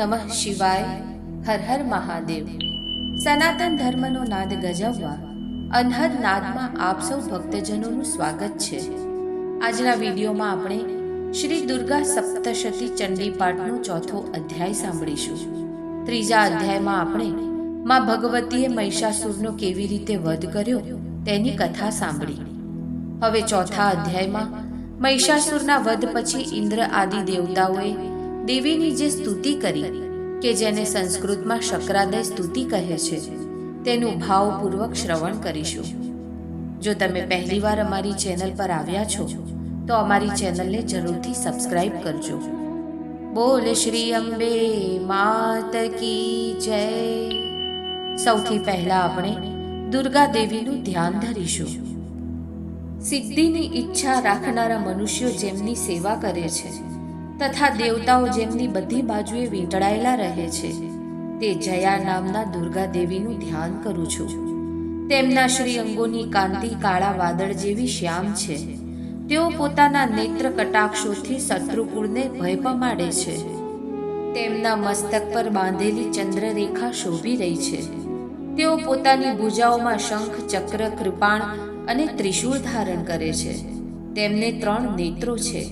નમઃ શિવાય. હર હર મહાદેવ. સનાતન ધર્મનો નાદ ગજવવા અનહદ નાદમાં આપ સૌ ભક્તજનોનું સ્વાગત છે. આજના વિડીયોમાં આપણે શ્રી દુર્ગા સપ્તશતી ચંડી પાઠનો ચોથો અધ્યાય સાંભળીશું. ત્રીજા અધ્યાયમાં આપણે માં ભગવતીએ મહિષાસુરનો કેવી રીતે વધ કર્યો તેની કથા સાંભળી. હવે ચોથા અધ્યાયમાં મહિષાસુરના વધ પછી ઇન્દ્ર આદિ દેવતાઓએ દેવીની જે સ્તુતિ કરી કે જેને સંસ્કૃતમાં શક્રાદય સ્તુતિ કહે છે તેનું ભાવપૂર્વક શ્રવણ કરીશું. જો તમે પહેલીવાર અમારી ચેનલ પર આવ્યા છો તો અમારી ચેનલને જરૂરથી સબસ્ક્રાઇબ કરજો. બોલ શ્રી અંબે માત કી જય. સૌથી પહેલા આપણે દુર્ગા દેવીનું ધ્યાન ધરીશું. સિદ્ધિની ઈચ્છા રાખનારા મનુષ્યો જેમની સેવા કરે છે તથા દેવતાઓ જેમની બધી બાજુએ વીંટળાયેલા રહે છે તે જયા નામના દુર્ગા દેવીનું ધ્યાન કરું છું. તેમના શ્રી અંગોની કાંતિ કાળા વાદળ જેવી શ્યામ છે. તેઓ પોતાના નેત્ર કટાક્ષોથી શત્રુકુળને ભય પમાડે છે. તેમના મસ્તક પર બાંધેલી ચંદ્રરેખા શોભી રહી છે. તેઓ પોતાની ભુજાઓમાં શંખ, ચક્ર, કૃપાણ અને ત્રિશૂળ ધારણ કરે છે. તેમને 3 નેત્રો છે.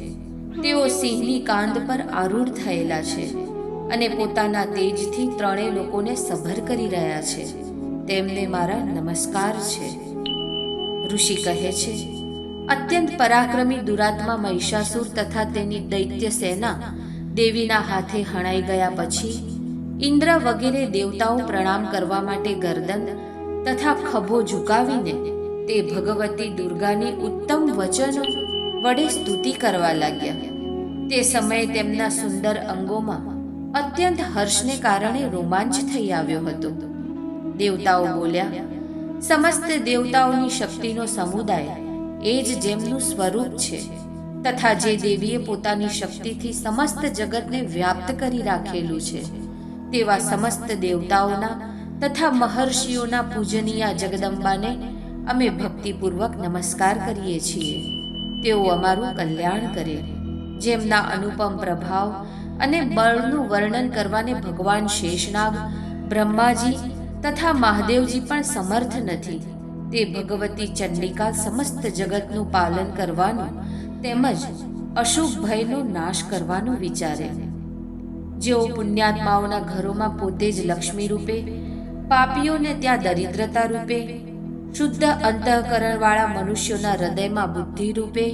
તેઓ સિંહની કાંધ પર આરૂઢ થયેલા છે અને પોતાના તેજથી 3 લોકોને સભર કરી રહ્યા છે. તેમને મારા નમસ્કાર છે. ઋષિ કહે છે, અત્યંત પરાક્રમી દુરાત્મા મહિષાસુર તથા તેની દૈત્ય સેના દેવીના હાથે હણાઈ ગયા પછી ઇન્દ્ર વગેરે દેવતાઓ પ્રણામ કરવા માટે ગરદન તથા ખભો ઝુકાવીને તે ભગવતી દુર્ગાની ઉત્તમ વચનો વડે સ્તુતિ કરવા લાગ્યા. તે સમયે તેમના સુંદર અંગોમાં અત્યંત હર્ષને કારણે રોમાંચ થઈ આવ્યો હતો. દેવતાઓ બોલ્યા, સમસ્ત દેવતાઓની શક્તિનો સમુદાય એ જ જેમનું સ્વરૂપ છે તથા જે દેવીએ પોતાની શક્તિથી સમસ્ત જગતને વ્યાપ્ત કરી રાખેલું છે તેવા સમસ્ત દેવતાઓના તથા મહર્ષિઓના પૂજનીય જગદંબાને અમે ભક્તિપૂર્વક નમસ્કાર કરીએ છીએ. તેઓ અમારું કલ્યાણ કરે. જેમના અનુપમ પ્રભાવ અને બળનું વર્ણન કરવાને ભગવાન શેષનાગ, બ્રહ્માજી તથા મહાદેવજી પણ સમર્થ નથી. તે ભગવતી ચંડિકા સમસ્ત જગતનું પાલન કરવાનું તેમજ અશુભ ભયનો નાશ કરવાનું વિચારે. જેઓ પુણ્યાત્માઓના ઘરોમાં પોતે જ લક્ષ્મી રૂપે, પાપીઓને ત્યાં દરિદ્રતા રૂપે, શુદ્ધ અંતઃકરણવાળા મનુષ્યોના હૃદયમાં બુદ્ધિ રૂપે,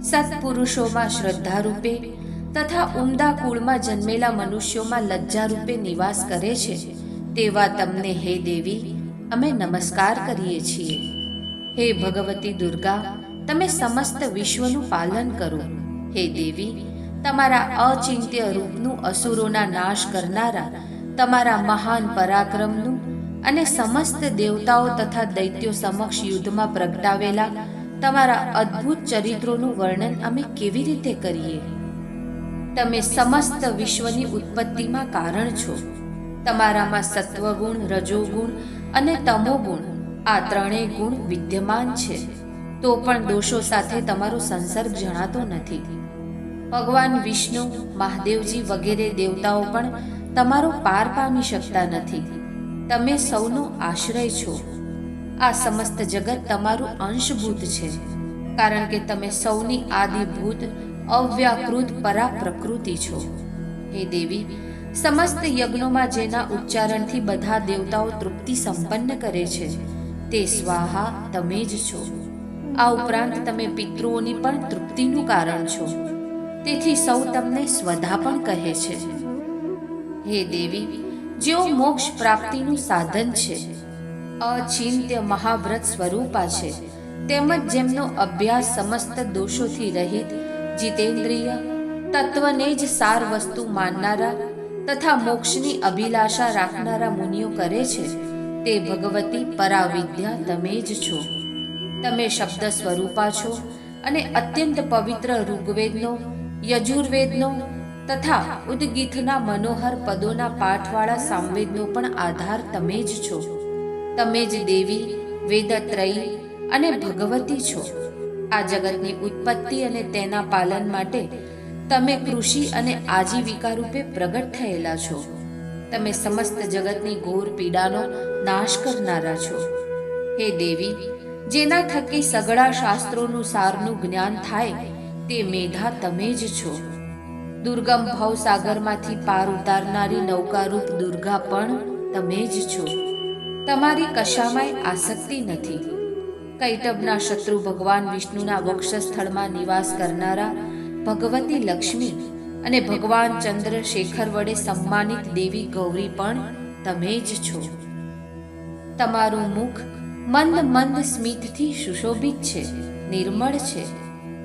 સત્પુરુષોમાં શ્રદ્ધા રૂપે તથા ઉમદા કુળમાં જન્મેલા મનુષ્યોમાં લજ્જા રૂપે નિવાસ કરે છે તેવા તમને હે દેવી અમે નમસ્કાર કરીએ છીએ. હે ભગવતી દુર્ગા, તમે સમસ્ત વિશ્વનું પાલન કરો. હે દેવી, તમારા અચિંત્ય રૂપનું અસુરોના નાશ કરનારા તમારા મહાન પરાક્રમનું અને સમસ્ત દેવતાઓ તથા દૈત્યો સમક્ષ યુદ્ધમાં પ્રગટાવેલા તમારા અદ્ભુત ચરિત્રોનું વર્ણન અમે કેવી રીતે કરીએ? તમે સમસ્ત વિશ્વની ઉત્પત્તિમાં કારણ છો. તમારામાં સત્વગુણ, રજોગુણ અને તમોગુણ આ 3 ગુણ વિદ્યમાન છે. તો પણ દોષો સાથે તમારો સંસર્ગ જણાતો નથી. ભગવાન વિષ્ણુ, મહાદેવજી વગેરે દેવતાઓ પણ તમારો પાર પામી શકતા નથી. તમે સૌનો આશ્રય છો. આ સમસ્ત જગત તમારું અંશભૂત છે કારણ કે તમે સૌની આદિભૂત અવ્યાકૃત પરા પ્રકૃતિ છો. હે દેવી, સમસ્ત યજ્ઞોમાં જેના ઉચ્ચારણથી બધા દેવતાઓ તૃપ્તિ સંપન્ન કરે છે તે સ્વાહા તમે જ છો. આ ઉપરાંત તમે પિતૃઓની પણ તૃપ્તિનું કારણ છો. તેથી સૌ તમને સ્વધા પણ કહે છે. હે દેવી, જેઓ મોક્ષ પ્રાપ્તિનું સાધન છે, અચિંત્ય મહાવ્રત સ્વરૂપા છે, તેમજ જેમનો અભ્યાસ સમસ્ત દોષોથી રહિત, જીતેન્દ્રિય, તત્વને જ સાર વસ્તુ માનનારા તથા મોક્ષની અભિલાષા રાખનારા મુનિઓ કરે છે તે ભગવતી પરાવિદ્યા તમે જ છો. તમે શબ્દ સ્વરૂપા છો અને અત્યંત પવિત્ર ઋગ્વેદનો, યજુર્વેદનો તથા ઉદ્ગીથના મનોહર પદોના પાઠવાળા સામવેદનો પણ આધાર તમે જ છો. તમે જ દેવી, વેદત્રયી અને ભગવતી છો. આ જગતની ઉત્પત્તિ અને તેના પાલન માટે તમે કૃષિ અને આજીવિકા રૂપે પ્રગટ થયેલા છો. તમે સમસ્ત જગતની ઘોર પીડાનો નાશ કરનારા છો. હે દેવી, જેના થકી સઘળા શાસ્ત્રોનું સારનું જ્ઞાન થાય તે મેધા તમે જ છો. દુર્ગમ ભવસાગરમાંથી પાર ઉતારનારી નૌકારૂપ દુર્ગા પણ તમે જ છો. તમારી કશામાંય આસક્તિ નથી. કૈટબના શત્રુ ભગવાન વિષ્ણુના વક્ષસ્થળમાં નિવાસ કરનારા ભગવતી લક્ષ્મી અને ભગવાન ચંદ્રશેખર વડે સન્માનિત દેવી ગૌરી પણ તમે જ છો. તમારું મુખ મંદ મંદ સ્મિતથી સુશોભિત છે, નિર્મળ છે.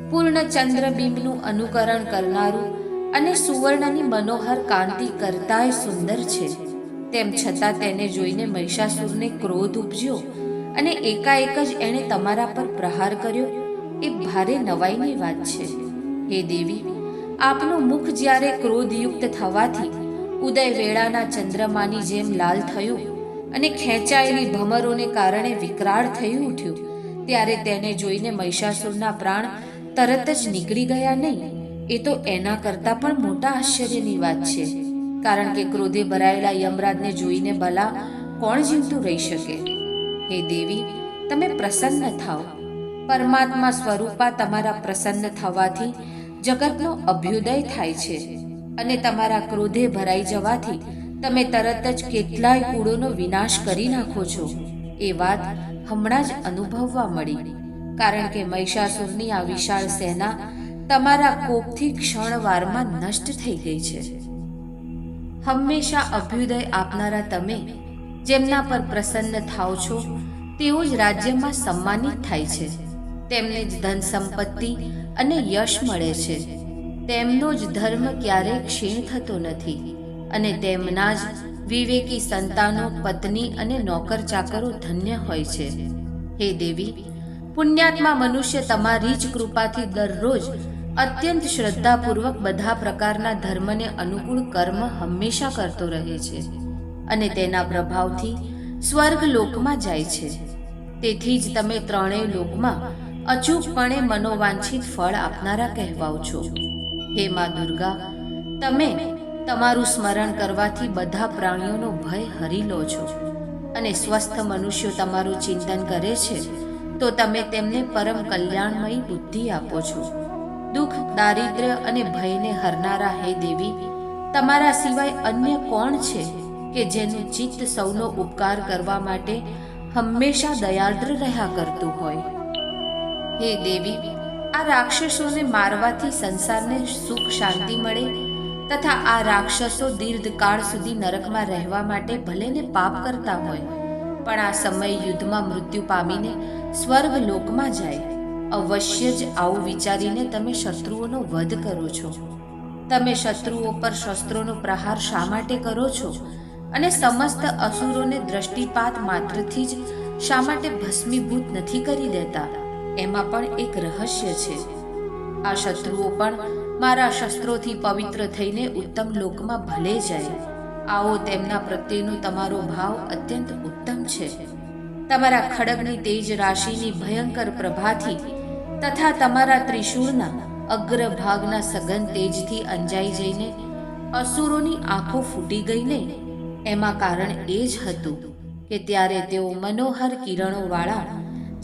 પૂર્ણ ચંદ્રબિંબનું અનુકરણ કરનારું અને સુવર્ણની મનોહર કાંતિ કરતાંય સુંદર છે. તેમ છતાં તેને જોઈને મહિષાસુરને ક્રોધ ઉપજ્યો અને એકાએક જ એણે તમારા પર પ્રહાર કર્યો, એ ભારે નવાઈની વાત છે. હે દેવી, આપનું મુખ જ્યારે ક્રોધયુક્ત થવાથી ઉદય વેળાના ચંદ્રમાની જેમ લાલ થયું અને ખેંચાયેલી ભમરોને કારણે વિકરાળ થઈ ઉઠ્યું, ત્યારે તેને જોઈને મહિષાસુરના પ્રાણ તરત જ નીકળી ગયા નહીં, એ તો એના કરતાં પણ મોટા આશ્ચર્યની વાત છે. કારણ કે ક્રોધે ભરાયેલા યમરાજને જોઈને ભલા કોણ જીવતું રહી શકે? હે દેવી, તમે પ્રસન્ન થાઓ. પરમાત્મા સ્વરૂપા તમારા પ્રસન્ન થવાથી જગતનો અભ્યુદય થાય છે અને તમારા ક્રોધે ભરાઈ જવાથી તમે તરત જ કેટલાય કુળોનો વિનાશ કરી નાખો છો. એ વાત હમણાં જ અનુભવવા મળી. કારણ કે મહિષાસુરની આ વિશાળ સેના તમારા કોપથી ક્ષણવારમાં નષ્ટ થઈ ગઈ છે. હંમેશા અભ્યુદય આપનારા તમે, જેમના પર પ્રસન્ન થાઓ છો તેઓ જ રાજ્યમાં સન્માનિત થાય છે. તેમને જ ધન સંપત્તિ અને યશ મળે છે. તેમનો જ ધર્મ ક્યારેય ક્ષીણ થતો નથી અને તેમના જ વિવેકી સંતાનો, પત્ની અને નોકર ચાકરો ધન્ય હોય છે. હે દેવી, પુણ્યાત્મા મનુષ્ય તમારી જ કૃપાથી દરરોજ અત્યંત શ્રદ્ધાપૂર્વક બધા પ્રકારના ધર્મને અનુકૂળ કર્મ હંમેશા કરતો રહે છે અને તેના પ્રભાવથી સ્વર્ગ લોકમાં જાય છે. તેથી જ તમે ત્રણેય લોકમાં અચૂકપણે મનોવાંછિત ફળ આપનારા કહેવાઓ છો. હે મા દુર્ગા, તમે તમારું સ્મરણ કરવાથી બધા પ્રાણીઓનો ભય હરી લો છો અને સ્વસ્થ મનુષ્યો તમારું ચિંતન કરે છે તો તમે તેમને પરમ કલ્યાણમયી બુદ્ધિ આપો છો. દુઃખ, દારિદ્ર્ય અને ભયને હરનારા હે દેવી, તમારા સિવાય અન્ય કોણ છે કે જેનું ચિત્ત સૌનો ઉપકાર કરવા માટે હંમેશા દયાદ્ર રહ્યા કરતું હોય? હે દેવી, આ રાક્ષસોને મારવાથી સંસારને સુખ શાંતિ મળે તથા આ રાક્ષસો દીર્ઘકાળ સુધી નરકમાં રહેવા માટે ભલેને પાપ કરતા હોય પણ આ સમય યુદ્ધમાં મૃત્યુ પામીને સ્વર્ગ લોકમાં જાય, અવશ્ય જ આવું વિચારીને તમે શત્રુઓનો વધ કરો છો. તમે શત્રુઓ પર શસ્ત્રોનો પ્રહાર શા માટે કરો છો અને સમસ્ત અસુરોને દ્રષ્ટિપાત માત્રથી જ શા માટે ભસ્મીભૂત નથી કરી દેતા? એમાં પણ એક રહસ્ય છે. આ શત્રુઓ પણ મારા શસ્ત્રોથી પવિત્ર થઈને ઉત્તમ લોકમાં ભલે જાય. આવો તેમના પ્રત્યેનો તમારો ભાવ અત્યંત ઉત્તમ છે. તમારા ખડગની તેજ રાશિની ભયંકર પ્રભાથી તથા તમારા ત્રિશૂળના અગ્રભાગના સઘન તેજથી અંજાઈ જઈને અસુરોની આંખો ફૂટી ગઈ ને, એમાં કારણ એ જ હતું કે ત્યારે તેઓ મનોહર કિરણોવાળા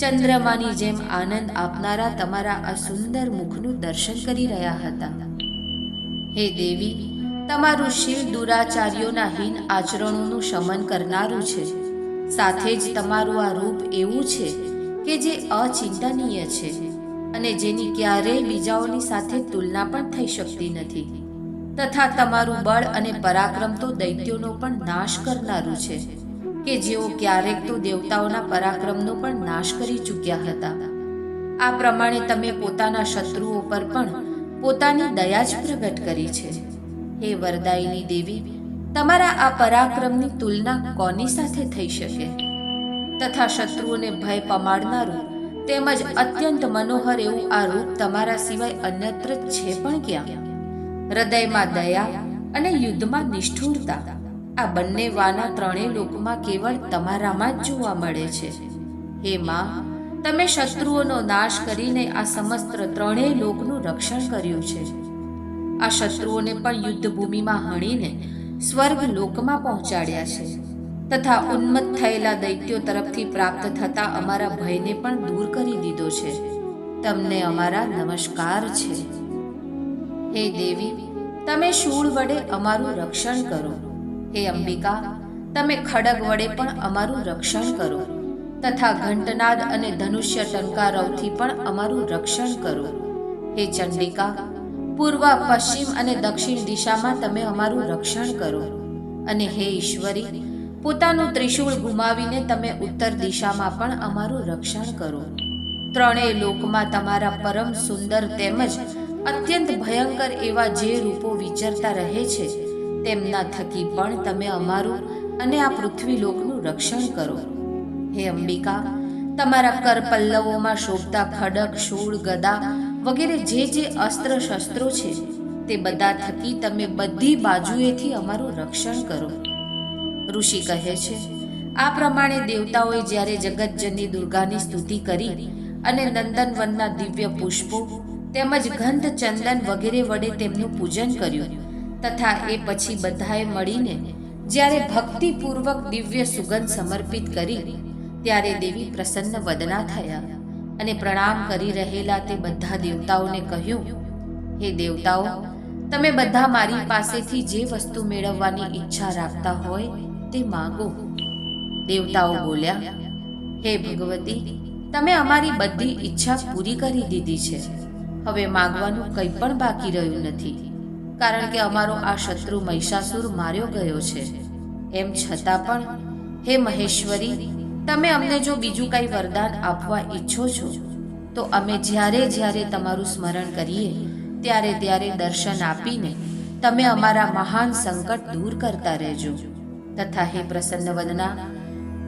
ચંદ્રમાની જેમ આનંદ આપનારા તમારા આ સુંદર મુખનું દર્શન કરી રહ્યા હતા. હે દેવી, તમારું શિવ દુરાચાર્યોના હીન આચરણોનું શમન કરનારું છે. સાથે જ તમારું આ રૂપ એવું છે કે જે અચિંતનીય છે અને જેની ક્યારેય બીજાઓની સાથે તુલના પણ થઈ શકતી નથી. તથા તમારું બળ અને પરાક્રમ તો દૈત્યોનો પણ નાશ કરનારું છે કે જેઓ ક્યારેક તો દેવતાઓના પરાક્રમનો પણ નાશ કરી ચૂક્યા હતા. આ પ્રમાણે તમે પોતાના શત્રુઓ પર પણ પોતાની દયા જ પ્રગટ કરી છે. હે વરદાયિની દેવી, તમારા આ પરાક્રમની તુલના કોની સાથે થઈ શકે? તથા શત્રુઓને ભય પમાડનારું તેમજ અત્યંત મનોહર એવું આ રૂપ તમારા સિવાય અન્યત્ર છે પણ ક્યાં? હૃદયમાં દયા અને યુદ્ધમાં નિષ્ઠુરતા, આ બંને વાના ત્રણેય લોકમાં કેવળ તમારામાં જ જોવા મળે છે. હે માં, તમે શત્રુઓનો નાશ કરીને આ સમસ્ત ત્રણેય લોકનું રક્ષણ કર્યું છે. આ શત્રુઓને પણ યુદ્ધભૂમિમાં હણીને સ્વર્ગ લોકમાં પહોંચાડ્યા છે તથા ઉન્મત્ત થયેલા દૈત્યો તરફથી પ્રાપ્ત થતા અમારા ભયને પણ દૂર કરી દીધો છે. તમને અમારા નમસ્કાર છે. હે દેવી, તમે શૂળ વડે અમારું રક્ષણ કરો. હે અંબિકા, તમે ખડગ વડે પણ અમારું રક્ષણ કરો તથા ઘંટનાદ અને ધનુષ્ય ટંકારવથી પણ અમારું રક્ષણ કરો. હે ચંડિકા, પૂર્વ, પશ્ચિમ અને દક્ષિણ દિશામાં તમે અમારું રક્ષણ કરો. અને હે ઈશ્વરી, પોતાનું ત્રિશૂળ ગુમાવીને તમે ઉત્તર દિશામાં પણ અમારું રક્ષણ કરો. ત્રણેય લોકમાં તમારા પરમ સુંદર તેમજ અત્યંત ભયંકર એવા જે રૂપો વિચરતા રહે છે તેમના થકી પણ તમે અમારું અને આ પૃથ્વી લોકનું રક્ષણ કરો. હે અંબિકા, તમારા કર પલ્લવોમાં શોભતા ખડક, શૂળ, ગદા વગેરે જે અસ્ત્ર શસ્ત્રો છે તે બધા થકી તમે બધી બાજુએથી અમારું રક્ષણ કરો. ઋષિ કહે છે, આ પ્રમાણે દેવતાઓએ જ્યારે જગતજનની દુર્ગાની સ્તુતિ કરી અને નંદનવનના દિવ્ય પુષ્પો તેમજ ગંધ, ચંદન વગેરે વડે તેમનું પૂજન કર્યું તથા એ પછી બધાએ મળીને જ્યારે ભક્તિપૂર્વક દિવ્ય સુગંધ સમર્પિત કરી ત્યારે દેવી પ્રસન્ન વદના થયા અને પ્રણામ કરી રહેલા તે બધા દેવતાઓને કહ્યું, હે દેવતાઓ, તમે બધા મારી પાસેથી જે વસ્તુ મેળવવાની ઈચ્છા રાખતા હોય તે માગો. દેવતાઓ બોલ્યા, હે ભગવતી, તમે અમારી બધી ઈચ્છા પૂરી કરી દીધી છે. હવે માગવાનું કંઈ પણ બાકી રહ્યું નથી, કારણ કે અમારો આ શત્રુ મહિષાસુર માર્યો ગયો છે. એમ છતાં પણ હે મહેશ્વરી, તમે અમને જો બીજું કંઈ વરદાન આપવા ઈચ્છો છો તો અમે જ્યારે જ્યારે તમારું સ્મરણ કરીએ ત્યારે ત્યારે દર્શન આપીને તમે અમારા મહાન સંકટ દૂર કરતા રહેજો. તથા હે પ્રસન્ન વદના,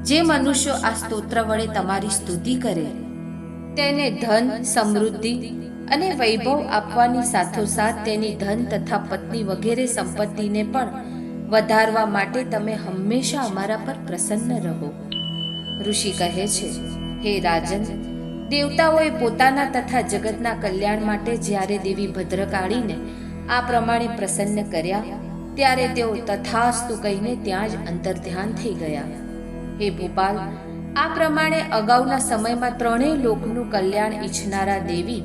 જે મનુષ્યો આ સ્તોત્ર વડે તમારી સ્તુતિ કરે તેને ધન, સમૃદ્ધિ અને વૈભવ આપવાની સાથોસાથ તેની ધન તથા પત્ની વગેરે સંપત્તિને પણ વધારવા માટે તમે હંમેશા અમારા પર પ્રસન્ન રહો. ઋષિ કહે છે, હે રાજન, દેવતાઓએ પોતાના તથા જગતના કલ્યાણ માટે જ્યારે દેવી ભદ્રકાળીને આ પ્રમાણે પ્રસન્ન કર્યા ત્યારે તેઓ તથાસ્તુ કહીને ત્યાં જ અંતર્ધ્યાન થઈ ગયા. હે ભૂપાલ, આ પ્રમાણે અગાઉના સમયમાં ત્રણેય લોકનું કલ્યાણ ઈચ્છનારા દેવી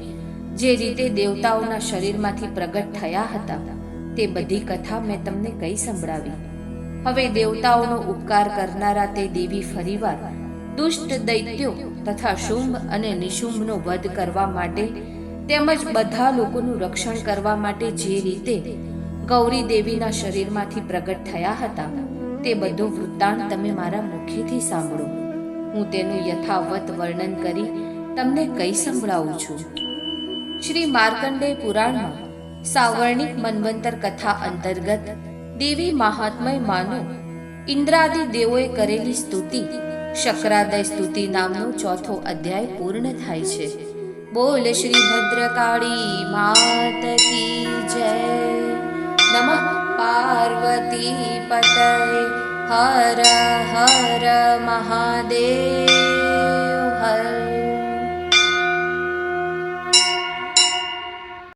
જે રીતે દેવતાઓના શરીરમાંથી પ્રગટ થયા હતા તે બધી કથા મેં તમને કહી સંભળાવી. હવે દેવતાઓનો ઉપકાર કરનારા તે દેવી ફરીવાર દુષ્ટ દૈત્યો તથા શુંભ અને નિશુંભનો વધ કરવા માટે તેમજ બધા લોકોનું રક્ષણ કરવા માટે જે રીતે ગૌરી દેવીના શરીરમાંથી પ્રગટ થયા હતા તે બધો વૃત્તાંત તમે મારા મુખેથી સાંભળો. હું તેનું યથાવત વર્ણન કરી તમને કહી સંભળાવું છું. શ્રી માર્કંડેય પુરાણમાં સાવર્ણિક મન્વંતર કથા અંતર્ગત દેવી મહાત્મય માનો ઇન્દ્રાદિ દેવોએ કરેલી સ્તુતિ શક્રાદય સ્તુતિ નામનો ચોથો અધ્યાય પૂર્ણ થાય છે. બોલ શ્રી ભદ્રકાળી માત કી જય. નમઃ પાર્વતી પતય. હર હર મહાદેવ.